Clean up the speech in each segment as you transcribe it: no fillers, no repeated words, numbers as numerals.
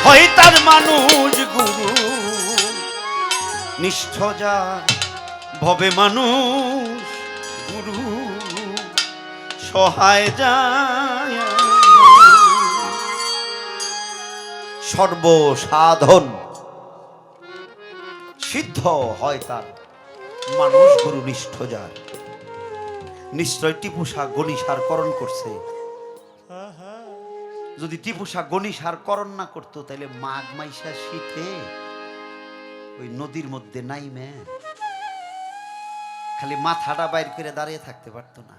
হয় তার মানুষ গুরু নিষ্ঠ যার ভবে মানুষ গুরু সহায় যায় সর্বসাধন সিদ্ধ হয় তার মানুষ গুরু নিষ্ঠ যার। নিশ্চয় টিপুসা গণিসার করণ করছে। যদি টিপুসা গণিসার করণ না করতো তাহলে মাঘ মাইশা শীতে ওই নদীর মধ্যে নাইমে খালি মাথাটা বাইর করে দাঁড়িয়ে থাকতে পারতো না।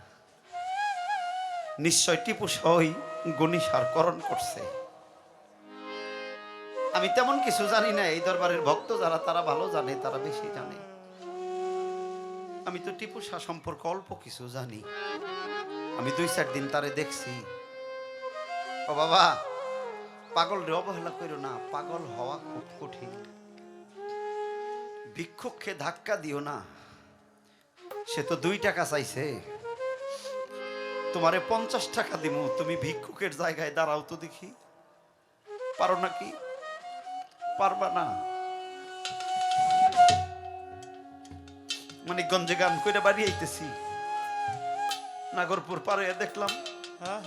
নিশ্চয় টিপুসা ওই গণিসার করণ করছে। আমি তেমন কিছু জানি না, এই দরবারের ভক্ত যারা তারা ভালো জানে, তারা বেশি জানে। আমি তো টিপুসা সম্পর্কে অল্প কিছু জানি। আমি 2-4 দিন তারে দেখছি। ও বাবা, পাগল রে অবহেলা করো না, পাগল হওয়া খুব কঠিন। ভিক্ষুককে ধাক্কা দিও না, সে তো 2 টাকা চাইছে, তোমারে 50 টাকা দিমু, তুমি ভিক্ষুকের জায়গায় দাঁড়াও তো দেখি, পারো নাকি? পারবা না। মানিকগঞ্জে গান করে বাড়ি আইতেছি, নাগরপুর পারে দেখলাম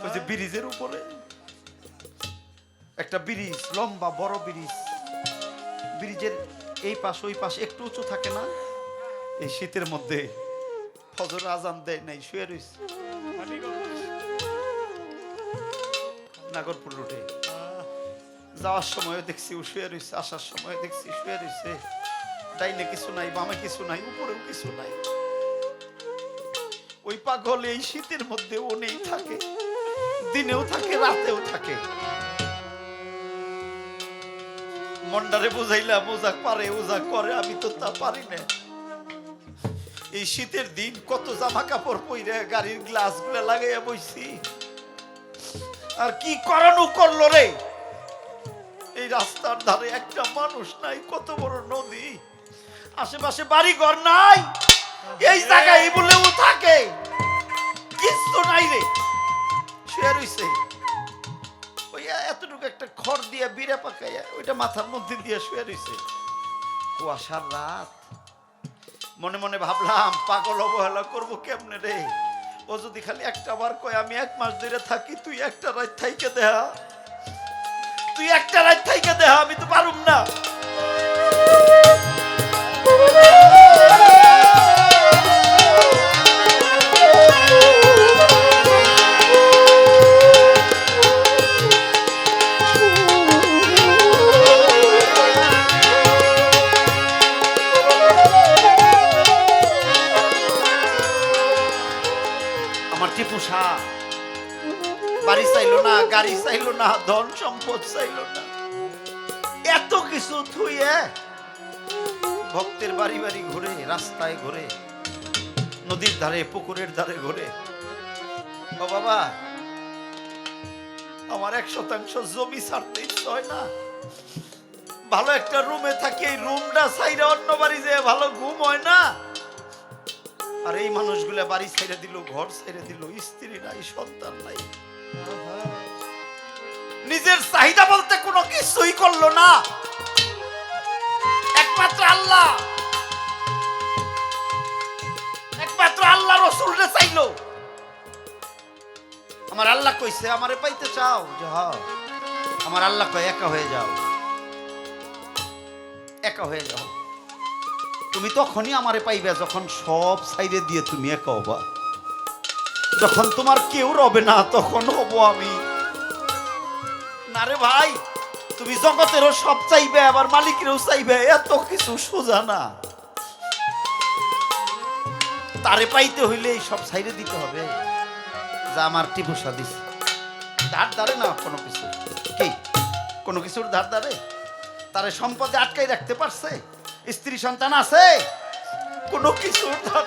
ওই যে ব্রিজের উপরে একটা ব্রিজ, লম্বা বড় ব্রিজ, ব্রিজের এই পাশ ওই পাশ একটু উঁচু থাকে না, এই শীতের মধ্যে ফজর আজান দেয় নাই, শুয়ে রয়েছে নাগরপুর রোডে। যাওয়ার সময় দেখছি ও শুয়ে রয়েছে, আসার সময় দেখছি শুয়ে রয়েছে। ডাইনে কিছু নাই, বামে কিছু নাই, উপরেও কিছু নাই। ওই পাগল এই শীতের মধ্যে ও নেই থাকে, দিনেও থাকে রাতেও থাকে। মন্ডারে বুঝাইলাম, ওজা পারে ওজা করে, আমি তো তা পারি না। এই শীতের দিন কত জামা কাপড় পরে গাড়ির গ্লাস গুলো লাগাইয়া বইছি, আর কি করানো করলো রে। এই রাস্তার ধারে একটা মানুষ নাই, কত বড় নদী, আশেপাশে বাড়ি ঘর নাই, এই জায়গায় বলেও থাকে, কিছু নাই রে, শুয়ে রইছে। ওই এতটুকু একটা খড় দিয়ে বিড়া পাকাইয়া ওইটা মাথার মধ্যে দিয়ে শুয়ে রইছে। কুয়াশার রাত, মনে মনে ভাবলাম পাগল অবহেলা করবো কেমনে রে। ও যদি খালি একটা বার কয় আমি 1 মাস ধরে থাকি, তুই একটা রাত থাইকে দেহা, তুই একটা রাত থাইকে দেহা, আমি তো পারুম না। আমার টিপুসা বাড়ি চাইলো না, গাড়ি চাইলো না, ধন সম্পদ চাইলো না, এত কিছু থুইয়ে ভক্তের বাড়ি বাড়ি ঘুরে, রাস্তায় ঘুরে, নদীর ধারে পুকুরের ধারে ঘুরে। ও বাবা, আমার 1% জমি ছাড়তে ইচ্ছা হয় না। ভালো একটা রুমে থাকি, এই রুমটা ছাইরা অন্য বাড়ি যেয়ে ভালো ঘুম হয় না। আর এই মানুষগুলা বাড়ি ছেড়ে দিল, ঘর ছেড়ে দিল, স্ত্রী নাই, সন্তান নাই, নিজের চাহিদা বলতে কোনো কিছুই করলো না। একমাত্র আল্লাহ, একমাত্র আল্লাহ রসুলরে চাইলো। আমার আল্লাহ কইছে আমারে পাইতে চাও, যে হ্যাঁ, আমার আল্লাহ কয় একা হয়ে যাও, একা হয়ে যাও। তুমি তখনই আমারে পাইবে যখন সব সাইডে দিয়ে তুমি একা হবা। যখন তোমার কেউ রবে না, তখন হব আমি। না রে ভাই, তুমি জগতেরও সব চাইবে, আবার মালিকেরও চাইবে, এত কিছু সোজা না। তারে পাইতে হইলে এই সব সাইডে দিতে হবে, যা আমার টিপুসা দিছে। ধার ধারে না কোনো কিছু, কি কোনো কিছুর ধার ধারে? তারে সম্পদে আটকাই রাখতে পারছে? স্ত্রী সন্তান আছে? কোনো কিছুর ধার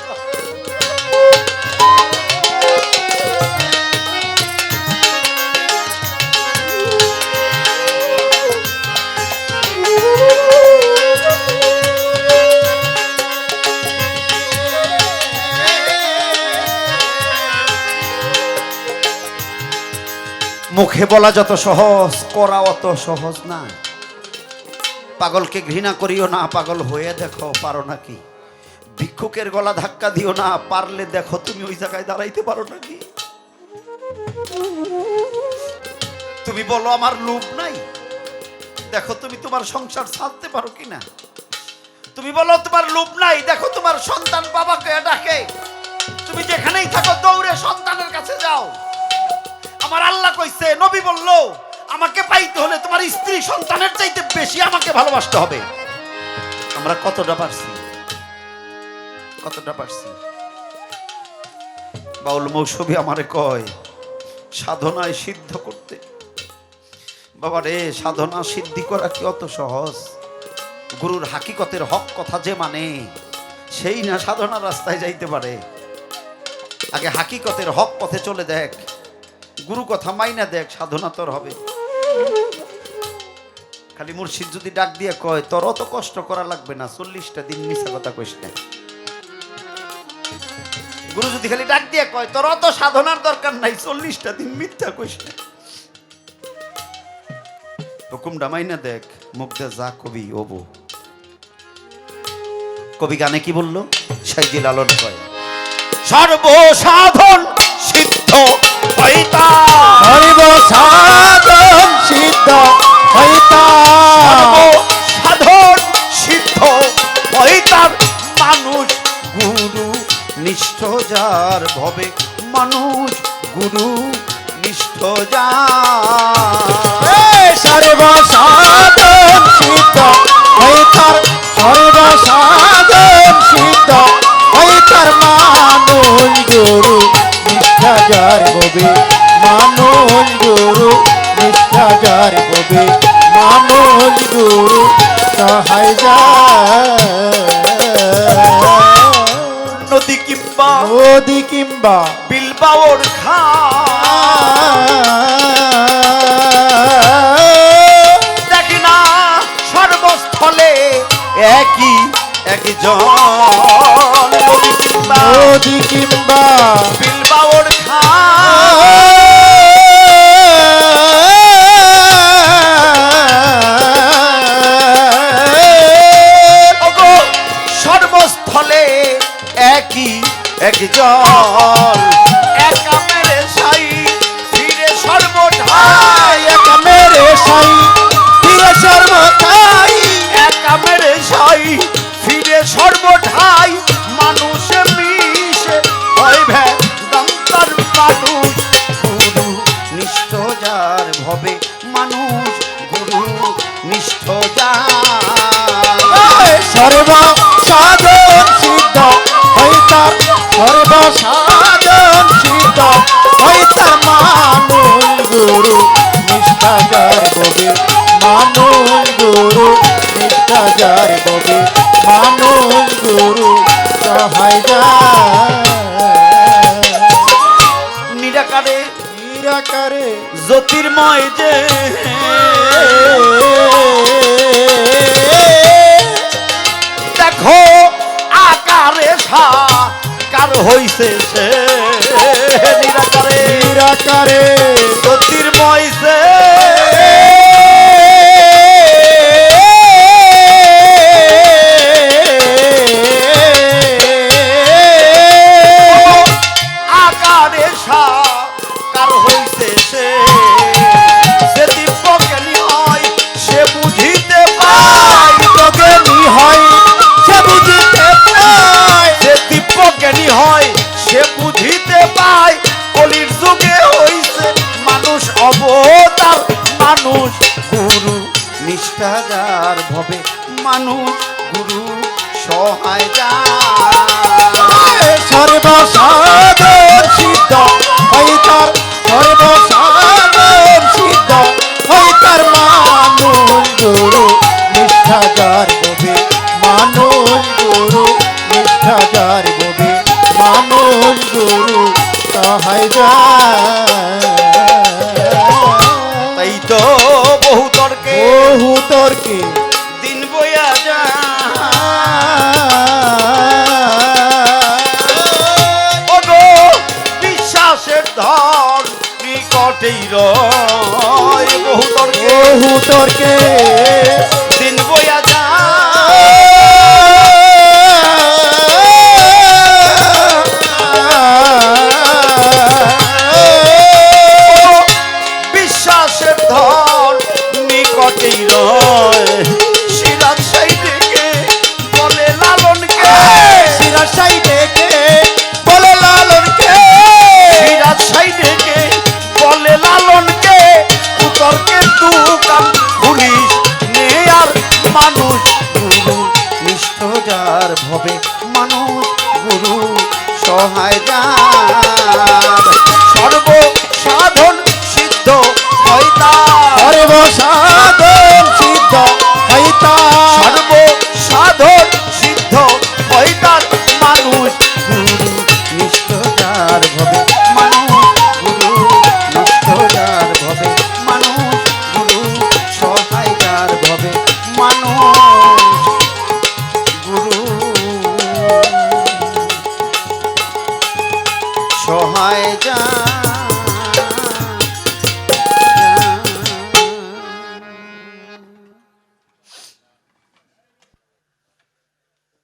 মুখে বলা যত সহজ, করা অত সহজ না। পাগলকে ঘৃণা করিও না, পাগল হয়ে দেখো পারো নাকি। ভিক্ষুকের গলা ধাক্কা দিও না, পারলে দেখো তুমি ওই জায়গায় দাঁড়াইতে পারো নাকি। তুমি বলো আমার লোভ নাই, দেখো তুমি তোমার সংসার ছাড়তে পারো কিনা। তুমি বলো তোমার লোভ নাই, দেখো তোমার সন্তান বাবাকে ডাকে, তুমি যেখানেই থাকো দৌড়ে সন্তানের কাছে যাও। আমার আল্লাহ কইছে, নবী বলল, আমাকে পাইতে হলে তোমার স্ত্রী সন্তানের চাইতে বেশি আমাকে ভালোবাসতে হবে। আমরা কতটা পারছি, কতটা পারছি। বাউল মৌসুমী আমারে কয় সাধনায় সিদ্ধ করতে। বাবা রে, সাধনা সিদ্ধি করা কি অত সহজ? গুরুর হাকিকতের হক কথা যে মানে, সেই না সাধনার রাস্তায় যাইতে পারে। আগে হাকিকতের হক পথে চলে দেখ, গুরু কথা মাইনা দেখ, সাধনা তোর হবে। খালি মুর্শিদ যদি ডাক দিয়ে কয় তোর অত কষ্ট করা লাগবে না, 40টা দিন মিছা কথা কইস না। গুরু যদি খালি ডাক দিয়ে কয় তোর অত সাধনার দরকার নাই, 40টা দিন মিথ্যা কইস না। হুকুমটা মাইনা দেখ, মুখ দে যা কবি ওবো। কবি গানে কি বললো? সাইজি লালন কয় সর্বসাধন সিদ্ধ হইতা, সর্বসাধন সিদ্ধ হইতা, সর্বসাধন সিদ্ধ হইতার মানুষ গুরু নিষ্ঠ যার ভবে, মানুষ গুরু নিষ্ঠ যার। সর্বসাধন সিদ্ধ হইতার, সর্বসাধন সিদ্ধ হইতার মানুষ গুরু নিষ্ঠা যার ভবে, মানুষ গুরু নিষ্ঠা যার ভবে, মানুষ গুরু সহায় নদী কিংবা নদী কিংবা বিলবাওর খা, দেখি না সর্বস্থলে একই একই জল। নদী কিংবা নদী কিংবা বিলবাওর খা, সর্বস্থলে একই এক জল। একা মেরে সাই ফিরে সর্বঠাই, একা মেরে সাই ফিরে সর্বঠাই, একা মেরে সাই ফিরে সর্বঠাই। মানুষে মিশে হয় ভেদান্তর, মানুষ গুরু নিষ্ঠ যার ভবে, মানুষ গুরু নিষ্ঠ যার। সর্বসাধন সিদ্ধ হইতার, সর্বসাধন সিদ্ধ হইতার মানুষ গুরু নিষ্ঠা যার ভবে, মানুষ গুরু নিষ্ঠা যার ভবে, মানুষ গুরু সহায় নিরাকারে নিরাকারে জ্যোতির্ময় যে, দেখো আকারে সাকার হইছে সে। নিরাকারে নিরাকারে জ্যোতির্ময় যে, আকারে সাকার হইছে সে। সে দিব্য জ্ঞানী হয় সে বুঝিতে পায়, জ্ঞানী হয় সে বুঝিতে পায়, সে দিব্য জ্ঞানী হয় সে বুঝিতে পায়। কলির যুগে হইছে মানুষ অবতার, মানুষ গুরু নিষ্ঠা যার ভবে, মানুষ গুরু সহায় যার। সর্বসাধন সিদ্ধ হইতার, সর্বসাধন সিদ্ধ হইতার মানুষ গুরু নিষ্ঠা যার ভবে, মানুষ গুরু নিষ্ঠা যার ভবে, মানুষ গুরু সহায় তাই তো বহু তর্কে বহু তর্কে দিন বইয়া যায়। ওগো বিশ্বাসের ধর নিকটে নিকটেই রয় বহু তর্কে বহু তর্কে দিন বইয়া যা বিশ্বাসের ধর নিকটেই রয় সিরাজ সাইডেকে বলে লালনকে সিরাজ সাইডেকে বলে লালনকে সিরাজ সাইডেকে বলে লালনকে কুতর্কের দোকান পুলিশ নে আর মানুষ গুরু নিষ্ঠ যার ভবে মানুষ গুরু সহায় যার সর্ব সাধন সিদ্ধ হয় তার সর্ব সাধন সিদ্ধ হয় তার সর্ব সাধন সিদ্ধ হয় তার মানুষ গুরু নিষ্ঠ যার ভবে মানুষ গুরু নিষ্ঠ যার ভবে মানুষ গুরু সহায় যার ভবে মানুষ গুরু সহায় যার